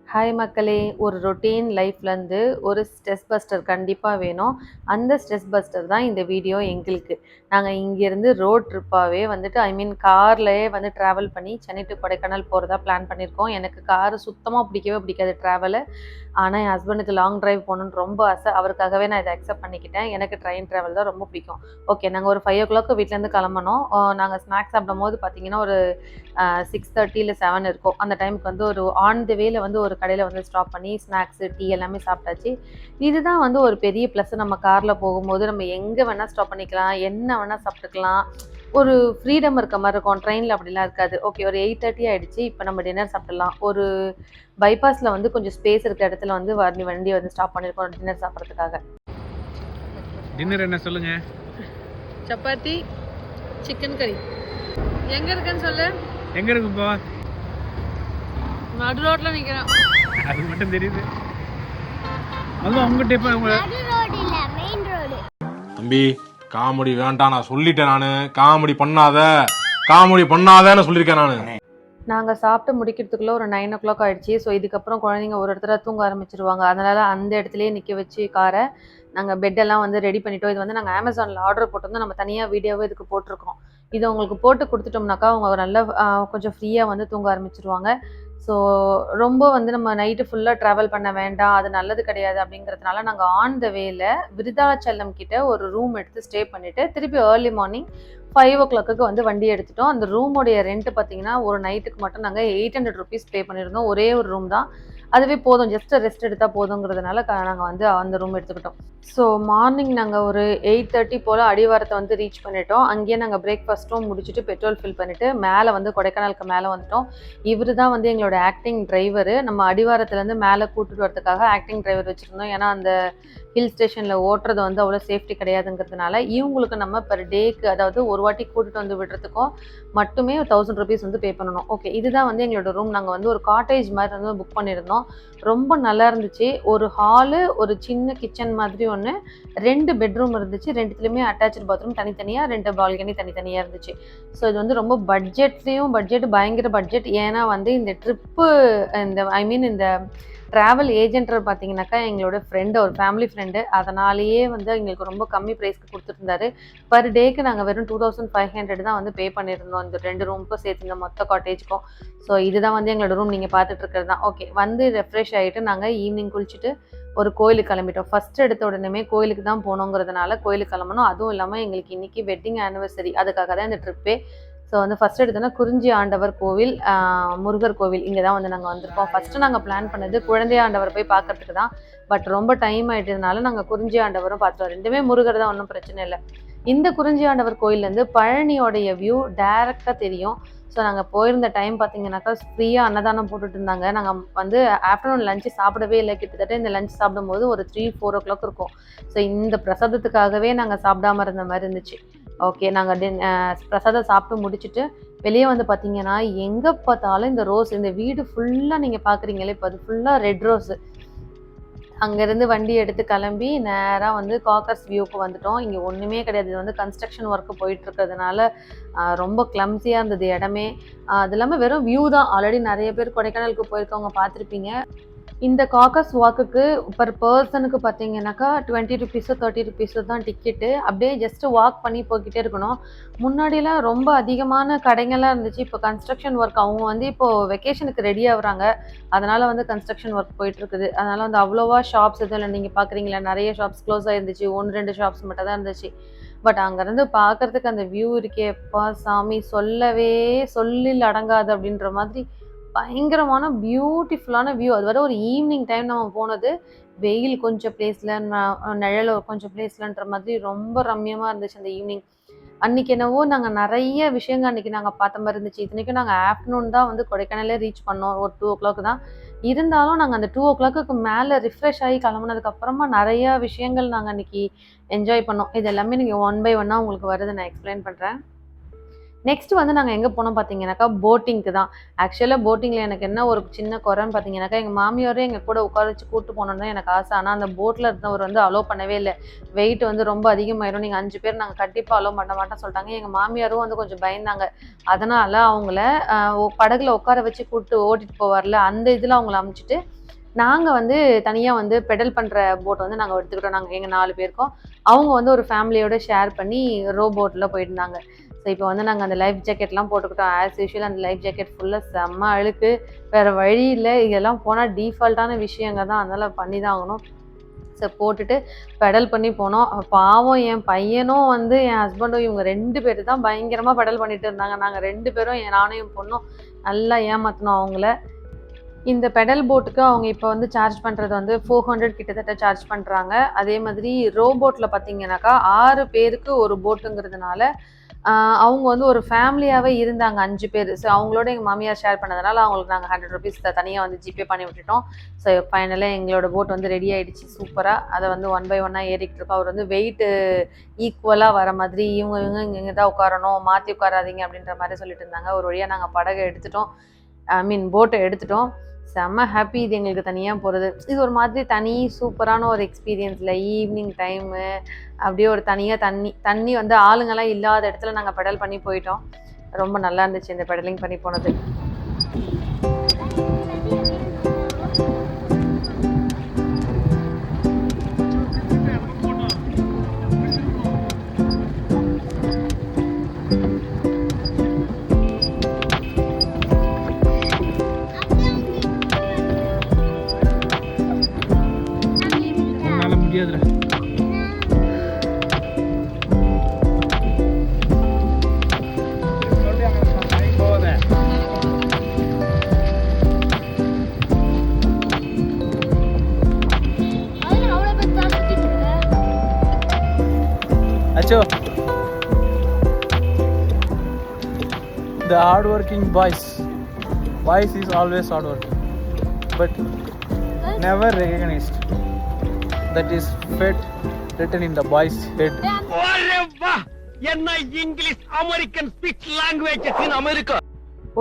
Hi மக்களே! ஒரு routine லைஃப்லேருந்து ஒரு ஸ்ட்ரெஸ் பஸ்டர் கண்டிப்பா வேணும். அந்த ஸ்ட்ரெஸ் பஸ்டர் தான் இந்த வீடியோ எங்களுக்கு. நாங்க இங்கேருந்து ரோட் ட்ரிப்பாவே வந்துட்டு கார்லயே வந்து ட்ராவல் பண்ணி சென்னை டூ கொடைக்கானல் போறதா பிளான் பண்ணியிருக்கோம். எனக்கு காரு சுத்தமா பிடிக்கவே பிடிக்காது ட்ராவலு. ஆனா, என் ஹஸ்பண்டுக்கு லாங் டிரைவ் போகணுன்னு ரொம்ப ஆசை. அவருக்காகவே நான் இத அக்செப்ட் பண்ணிக்கிட்டேன். எனக்கு ட்ரெயின் ட்ராவல் தான் ரொம்ப பிடிக்கும். ஓகே, நாங்க ஒரு 5:00 வீட்லேருந்து கிளம்புனோம். நாங்க ஸ்நாக்ஸ் சாப்பிடும்போது பார்த்தீங்கன்னா, ஒரு 6:30 இல்ல 7 இருக்கும். அந்த டைமுக்கு வந்து ஒரு ஆன் தி வேல வந்து ஒரு கடையில வந்து ஸ்டாப் பண்ணி ஸ்நாக்ஸு, டீ எல்லாமே சாப்பிட்டாச்சு. இதுதான் வந்து ஒரு பெரிய ப்ளஸ். நம்ம கார்ல போகும்போது நம்ம எங்க வேணா ஸ்டாப் பண்ணிக்கலாம். என்ன வேணா சாப்பிட்டுக்கலாம். ஒரு ஃப்ரீடம் இருக்க மாரி இருக்கும். ட்ரெயின்ல அப்படிலாம் இருக்காது. ஓகே, ஒரு 8:30 ஆயிடுச்சு. இப்ப நம்ம டின்னர் சாப்பிடலாம். ஒரு பைபாஸ்ல வந்து கொஞ்சம் ஸ்பேஸ் இருக்க இடத்துல வந்து வண்டிய வந்து ஸ்டாப் பண்ணியிருக்கோம் டின்னர் சாப்பிடுறதுக்காக. டின்னர் என்ன சொல்லுங்க? சப்பாத்தி, சிக்கன் கறி. எங்க இருக்குன்னு சொல்லு. எங்க இருக்கு இப்போ? நடு ரோட்ல நிக்கிறேன். அது மட்டும் தெரியுது. அதுவும் உங்ககிட்ட இப்ப நடு ரோடு இல்ல, மெயின் ரோடு. தம்பி காமெடி வேண்டாம், நான் சொல்லிட்டேன். நானு காமெடி பண்ணாதன்னு சொல்லியிருக்கேன் நானு. நாங்க சாப்பிட்டு முடிக்கிறதுக்குள்ள ஒரு 9:00 ஆயிடுச்சு. ஸோ இதுக்கப்புறம் குழந்தைங்க ஒரு இடத்துல தூங்க ஆரம்பிச்சுருவாங்க. அதனால அந்த இடத்துலயே நிக்க வச்சு கார நாங்க பெட்டெல்லாம் வந்து ரெடி பண்ணிட்டோம். இது வந்து நாங்க Amazonல ஆர்டர் போட்டிருந்தோம். நம்ம தனியா வீடியோவே இதுக்கு போட்டிருக்கோம். இத உங்களுக்கு போட்டு குடுத்துட்டோம்னாக்கா, அவங்க நல்லா கொஞ்சம் ஃப்ரீயா வந்து தூங்க ஆரம்பிச்சுருவாங்க. ஸோ ரொம்ப வந்து நம்ம நைட்டு ஃபுல்லா ட்ராவல் பண்ண வேண்டாம். அது நல்லது கிடையாது அப்படிங்கிறதுனால, நாங்க ஆன் த வேல விருதாச்சலம் கிட்ட ஒரு ரூம் எடுத்து ஸ்டே பண்ணிட்டு, திருப்பி ஏர்லி மார்னிங் 5:00க்கு வந்து வண்டி எடுத்துட்டோம். அந்த ரூமுடைய ரெண்ட் பார்த்தீங்கன்னா, ஒரு நைட்டுக்கு மட்டும் நாங்க ₹800 பே பண்ணியிருந்தோம். ஒரே ஒரு ரூம் தான். அதுவே போதும். ஜஸ்ட் ரெஸ்ட் எடுத்தா போதுங்கிறதுனால நாங்க வந்து அந்த ரூம் எடுத்துக்கிட்டோம். ஸோ மார்னிங் நாங்க ஒரு 8:30 போல அடிவாரத்த வந்து ரீச் பண்ணிட்டோம். அங்கேயே நாங்க பிரேக்ஃபாஸ்ட்டும் முடிச்சுட்டு பெட்ரோல் ஃபில் பண்ணிட்டு மேல வந்து கொடைக்கானலுக்கு மேல வந்துட்டோம். இவரு தான் வந்து எங்களோட ஆக்டிங் டிரைவரு. நம்ம அடிவாரத்துலேருந்து மேல கூட்டிட்டு வரதுக்காக ஆக்டிங் டிரைவர் வச்சிருந்தோம். ஏன்னா, அந்த ஹில் ஸ்டேஷன்ல ஓட்டுறது வந்து அவ்வளோ சேஃப்டி கிடையாதுங்கிறதுனால, இவங்களுக்கு நம்ம பெர் டேக்கு அதாவது ஒரு வாட்டி கூட்டிட்டு வந்து விடுறதுக்கும் மட்டுமே ₹1000 வந்து பே பண்ணணும். ஓகே, இதுதான் வந்து எங்களோட ரூம். நாங்க வந்து ஒரு காட்டேஜ் மாரி வந்து புக் பண்ணியிருந்தோம். ரொம்ப நல்லா இருந்துச்சு. ஒரு ஹாலு, ஒரு சின்ன கிச்சன் மாதிரி ஒண்ணு, 2 பெட்ரூம் இருந்துச்சு. 2த்துலயுமே அட்டாச்டு பாத்ரூம் தனித்தனியா, 2 பால்கனி தனித்தனியா இருந்துச்சு. ஸோ இது வந்து ரொம்ப பட்ஜெட் பயங்கர பட்ஜெட். ஏன்னா வந்து இந்த ட்ரிப்பு இந்த ட்ராவல் ஏஜென்டர் பார்த்தீங்கன்னாக்கா, எங்களோட ஃப்ரெண்டு, ஒரு ஃபேமிலி ஃப்ரெண்டு. அதனாலேயே வந்து எங்களுக்கு ரொம்ப கம்மி ப்ரைஸ்க்கு குடுத்துருந்தாரு. பர் டேக்கு நாங்க வெறும் 2500 தான் வந்து பே பண்ணியிருந்தோம். இந்த 2 ரூமுக்கும் சேர்த்து இந்த மொத்த காட்டேஜ்க்கும். ஸோ இதுதான் வந்து எங்களோட ரூம். நீங்க பார்த்துட்டு இருக்கிறது தான். ஓகே, வந்து ரெஃப்ரெஷ் ஆயிட்டு நாங்க ஈவினிங் குளிச்சுட்டு ஒரு கோயிலுக்கு கிளம்பிட்டோம். ஃபர்ஸ்ட் எடுத்த உடனேமே கோயிலுக்கு தான் போணுங்கிறதுனால கோயிலுக்கு கிளம்புனோம். அதுவும் இல்லாம எங்களுக்கு இன்னைக்கு வெட்டிங் ஆனிவர்சரி. அதுக்காக தான் இந்த ட்ரிப்பே. ஸோ வந்து ஃபர்ஸ்ட் எடுத்தோன்னா குறிஞ்சி ஆண்டவர் கோவில், முருகர் கோவில் இங்க தான் வந்து நாங்க வந்திருக்கோம். ஃபர்ஸ்ட்டு நாங்க பிளான் பண்ணது குழந்தை ஆண்டவர் போய் பார்க்கறதுக்கு தான். பட் ரொம்ப டைம் ஆயிட்டதுனால நாங்க குறிஞ்சி ஆண்டவரும் பார்த்துட்டோம். 2மே முருகர் தான், ஒண்ணும் பிரச்சனை இல்ல. இந்த குறிஞ்சி ஆண்டவர் கோயில்லேருந்து பழனியோடைய வியூ டைரக்ட்டா தெரியும். ஸோ நாங்க போயிருந்த டைம் பார்த்தீங்கன்னாக்கா, ஃப்ரீயா அன்னதானம் போட்டுட்டு இருந்தாங்க. நாங்க வந்து ஆஃப்டர்நூன் லஞ்ச் சாப்பிடவே இல்ல. கிட்டத்தட்ட இந்த லஞ்ச் சாப்பிடும்போது ஒரு 3, 4 இருக்கும். ஸோ இந்த பிரசாதத்துக்காகவே நாங்க சாப்பிடாம இருந்த மாரி இருந்துச்சு. ஓகே, நாங்க பிரசாதம் சாப்பிட்டு முடிச்சுட்டு வெளிய வந்து பார்த்தீங்கன்னா, எங்க பார்த்தாலும் இந்த ரோஸ். இந்த வீடு ஃபுல்லா நீங்க பார்க்குறீங்களே, இப்ப அது ஃபுல்லா ரெட் ரோஸு. அங்கேருந்து வண்டி எடுத்து கிளம்பி நேரா வந்து காக்கர்ஸ் வியூக்கு வந்துட்டோம். இங்க ஒண்ணுமே கிடையாது. இது வந்து கன்ஸ்ட்ரக்ஷன் ஒர்க் போயிட்டு இருக்கிறதுனால ரொம்ப கிளம்ஸியா இருந்தது இடமே. அது இல்லாம வெறும் வியூ தான். ஆல்ரெடி நெறைய பேர் கொடைக்கானலுக்கு போயிருக்கவங்க பார்த்துருப்பீங்க. இந்த காக்கஸ் வாக்குக்கு பெர் பெர்சனுக்கு பார்த்தீங்கன்னாக்கா ₹20 ₹30 தான் டிக்கெட்டு. அப்படியே ஜஸ்ட் வாக் பண்ணி போய்க்கிட்டே இருக்கணும். முன்னாடிலாம் ரொம்ப அதிகமான கடைங்கலாம் இருந்துச்சு. இப்போ கன்ஸ்ட்ரக்ஷன் ஒர்க் அவங்க வந்து இப்போ வெக்கேஷனுக்கு ரெடி ஆகுறாங்க. அதனால வந்து கன்ஸ்ட்ரக்ஷன் ஒர்க் போயிட்டுருக்குது. அதனால வந்து அவ்வளோவா ஷாப்ஸ் எதுவும் இல்ல. நீங்க பார்க்குறீங்களா, நெறைய ஷாப்ஸ் க்ளோஸ் ஆயிருந்துச்சு. 1, 2 ஷாப்ஸ் மட்டும் தான் இருந்துச்சு. பட் அங்கேருந்து பார்க்கறதுக்கு அந்த வியூ இருக்கே, அப்பா சாமி! சொல்லில் அடங்காது அப்படின்ற மாதிரி பயங்கரமான பியூட்டிஃபுல்லான வியூ. அது வேற ஒரு ஈவினிங் டைம் நம்ம போனது. வெயில் கொஞ்சம் பிளேஸ்ல, நிழல் கொஞ்சம் பிளேஸ்லன்ற மாதிரி ரொம்ப ரம்மியமா இருந்துச்சு அந்த ஈவினிங். அன்னைக்கு என்னவோ நாங்க நெறைய விஷயங்கள் அன்னைக்கு நாங்க பார்த்த மாரி இருந்துச்சு. இத்தனைக்கும் நாங்க ஆஃப்டர்நூன் தான் வந்து கொடைக்கானலே ரீச் பண்ணோம். ஒரு 2:00 தான். இருந்தாலும் நாங்க அந்த 2:00க்கு மேல ரிஃப்ரெஷ் ஆகி கிளம்புனதுக்கு அப்புறமா நெறைய விஷயங்கள் நாங்க அன்னைக்கு என்ஜாய் பண்ணோம். இது எல்லாமே நீங்க ஒன் பை ஒன்னா உங்களுக்கு வருது நான் எக்ஸ்பிளைன் பண்றேன். நெக்ஸ்ட் வந்து நாங்கள் எங்கே போனோம் பார்த்தீங்கன்னாக்கா போட்டிங்க்கு தான். ஆக்சுவலாக போட்டிங்கில் எனக்கு என்ன ஒரு சின்ன குறைன்னு பார்த்தீங்கன்னாக்கா, எங்கள் மாமியாரே எங்கள் கூட உட்கார வச்சு கூட்டு போகணுன்னு தான் எனக்கு ஆசை. ஆனால் அந்த போட்டில் இருந்தவர் வந்து அலோவ் பண்ணவே இல்லை. வெயிட் வந்து ரொம்ப அதிகமாயிடும், நீங்கள் 5 பேர் நாங்கள் கண்டிப்பாக அலோவ் பண்ண மாட்டோம்னு சொல்லிட்டாங்க. எங்கள் மாமியாரும் வந்து கொஞ்சம் பயந்தாங்க. அதனால் அவங்கள படகுல உட்கார வச்சு கூப்பிட்டு ஓட்டிட்டு போவார்ல, அந்த இதில் அவங்கள அமுச்சிட்டு நாங்கள் வந்து தனியாக வந்து பெடல் பண்ணுற போட்டை வந்து நாங்கள் எடுத்துக்கிட்டோம். நாங்கள் எங்கள் 4 பேருக்கும். அவங்க வந்து ஒரு ஃபேமிலியோட ஷேர் பண்ணி ரோ போட்டில் போயிருந்தாங்க. ஸோ இப்போ வந்து நாங்கள் அந்த லைஃப் ஜாக்கெட்லாம் போட்டுக்கிட்டோம். ஆஸ் யூஷுவல் அந்த லைஃப் ஜாக்கெட் ஃபுல்லாக செம்ம அழுக்கு. வேறு வழி இல்லை, இதெல்லாம் போனால் டீஃபால்ட்டான விஷயங்க தான், அதனால் பண்ணி தான் ஆகணும். ஸோ போட்டுட்டு பெடல் பண்ணி போனோம். பாவம் என் பையனும் வந்து என் ஹஸ்பண்டும் இவங்க 2 பேர் தான் பயங்கரமாக பெடல் பண்ணிட்டு இருந்தாங்க. நாங்கள் 2 பேரும் நானும் என் பொண்ணும் நல்லா ஏமாற்றினோம் அவங்கள. இந்த பெடல் போட்டுக்கு அவங்க இப்போ வந்து சார்ஜ் பண்ணுறது வந்து 400 கிட்டத்தட்ட சார்ஜ் பண்ணுறாங்க. அதே மாதிரி ரோ போட்டில் பார்த்தீங்கன்னாக்கா 6 பேருக்கு ஒரு போட்டுங்கிறதுனால அவங்க வந்து ஒரு ஃபேமிலியாகவே இருந்தாங்க 5 பேர். ஸோ அவங்களோட எங்கள் மாமியார் ஷேர் பண்ணதுனால அவங்களுக்கு நாங்கள் 100 ருபீஸ் தனியாக வந்து ஜிபே பண்ணி விட்டுட்டோம். ஸோ ஃபைனலாக எங்களோட போட் வந்து ரெடி ஆகிடுச்சு சூப்பராக. அதை வந்து 1 பை 1 ஏறிக்கிட்டு இருக்கோம். அவர் வந்து வெயிட்டு ஈக்குவலாக வர மாதிரி இவங்க இங்கே தான் உட்காரணும், மாற்றி உட்காராதீங்க அப்படின்ற மாதிரி சொல்லிட்டு இருந்தாங்க. ஒரு வழியாக நாங்கள் படகை எடுத்துட்டோம், போட்டை எடுத்துட்டோம். செம்ம ஹாப்பி. இது எங்களுக்கு தனியாக போகிறது, இது ஒரு மாதிரி தனி சூப்பரான ஒரு எக்ஸ்பீரியன்ஸில் ஈவினிங் டைமு அப்படியே ஒரு தனியாக தண்ணி வந்து ஆளுங்கெல்லாம் இல்லாத இடத்துல நாங்கள் பெடல் பண்ணி போயிட்டோம். ரொம்ப நல்லா இருந்துச்சு இந்த பெடலிங் பண்ணி போனது. முடியாதுடா. Acho, the hardworking boys is always hardworking, but never recognized. That is fate written in the boy's head. என்ன English American speech languages in America.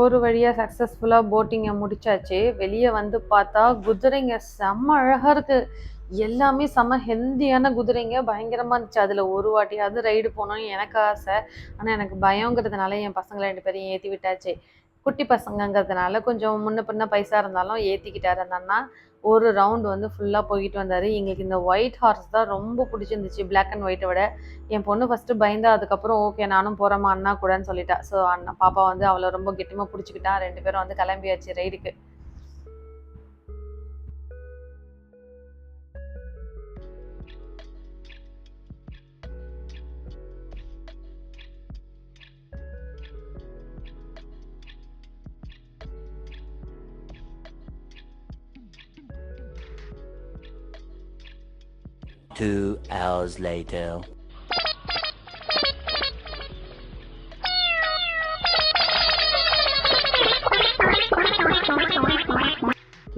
ஒரு வழியாக சக்ஸஸ்ஃபுல்லாக போட்டிங்கை முடிச்சாச்சு. வெளியே வந்து பார்த்தா குதிரைங்க செம்ம அழகாக இருக்குது. எல்லாமே செம்ம ஹெல்தியான குதிரைங்க, பயங்கரமாக இருந்துச்சு. அதில் ஒரு வாட்டியாவது ரைடு போகணும்னு எனக்கு ஆசை. ஆனால் எனக்கு பயங்கிறதுனால என் பசங்களை 2 பேரையும் ஏற்றி விட்டாச்சு. குட்டி பசங்கங்கிறதுனால கொஞ்சம் முன்ன பின்ன பைசா இருந்தாலும் ஏற்றிக்கிட்டாரு அந்த அண்ணா. ஒரு ரவுண்டு வந்து ஃபுல்லாக போய்கிட்டு வந்தார். எங்களுக்கு இந்த ஒயிட் ஹார்ஸ் தான் ரொம்ப பிடிச்சிருந்துச்சு பிளாக் அண்ட் ஒயிட்டை விட. என் பொண்ணு ஃபஸ்ட்டு பயந்தா, அதுக்கப்புறம் ஓகே நானும் போகிறேம்மா அண்ணா கூடன்னு சொல்லிட்டா. ஸோ அண்ணா பாப்பா வந்து அவளை ரொம்ப கெட்டிமாக பிடிச்சிக்கிட்டா. 2 பேரும் வந்து கிளம்பியாச்சு ரைடுக்கு. Two hours later.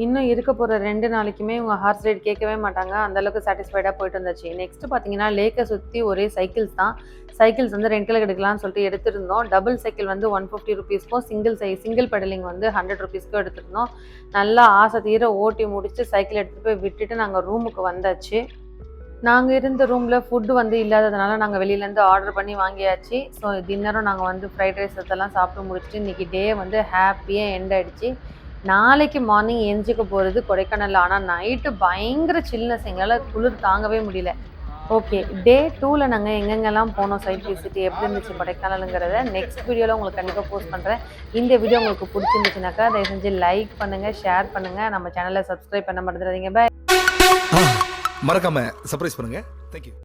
இன்னும் இருக்க போகிற 2 நாளைக்குமே இவங்க ஹார்ஸ் ரைட் கேட்கவே மாட்டாங்க. அந்தளவுக்கு சாட்டிஸ்ஃபைடாக போயிட்டு வந்துச்சு. நெக்ஸ்ட்டு பார்த்தீங்கன்னா லேக்கை சுற்றி ஒரே சைக்கிள்ஸ் தான். சைக்கிள்ஸ் வந்து ரெண்டில் எடுக்கலாம்னு சொல்லிட்டு எடுத்துருந்தோம். டபுள் சைக்கிள் வந்து 150 ருபீஸ்க்கும், சிங்கிள் பெடலிங் வந்து 100 ருபீஸ்க்கும் எடுத்துருந்தோம். நல்லா ஆசை தீர ஓட்டி முடிச்சு சைக்கிள் எடுத்துகிட்டு போய் விட்டுட்டு நாங்கள் ரூமுக்கு வந்தாச்சு. நாங்கள் இருந்த ரூமில் ஃபுட்டு வந்து இல்லாததுனால நாங்கள் வெளியிலேருந்து ஆர்டர் பண்ணி வாங்கியாச்சு. ஸோ டின்னரும் நாங்கள் வந்து ஃப்ரைட் ரைஸ் அதெல்லாம் சாப்பிட்டு முடிச்சுட்டு இன்றைக்கி டே வந்து ஹாப்பியாக எண்ட் ஆகிடுச்சு. நாளைக்கு மார்னிங் எஞ்சிக்க போகிறது கொடைக்கானல். ஆனால் நைட்டு பயங்கர சில்னஸ், எங்களால் குளிர் தாங்கவே முடியல. ஓகே, டே 2ல் நாங்கள் எங்கெங்கெல்லாம் போனோம், சைட் விசிட் எப்படி இருந்துச்சு கொடைக்கானலுங்கிறத நெக்ஸ்ட் வீடியோவில் உங்களுக்கு கண்டிப்பாக போஸ்ட் பண்ணுறேன். இந்த வீடியோ உங்களுக்கு பிடிச்சிருந்துச்சுனாக்கா தயவு செஞ்சு லைக் பண்ணுங்கள், ஷேர் பண்ணுங்கள், நம்ம சேனலை சப்ஸ்கிரைப் பண்ண மறந்துடாதீங்க. பை. மறக்காம சர்ப்ரைஸ் பண்ணுங்க. தேங்க்யூ.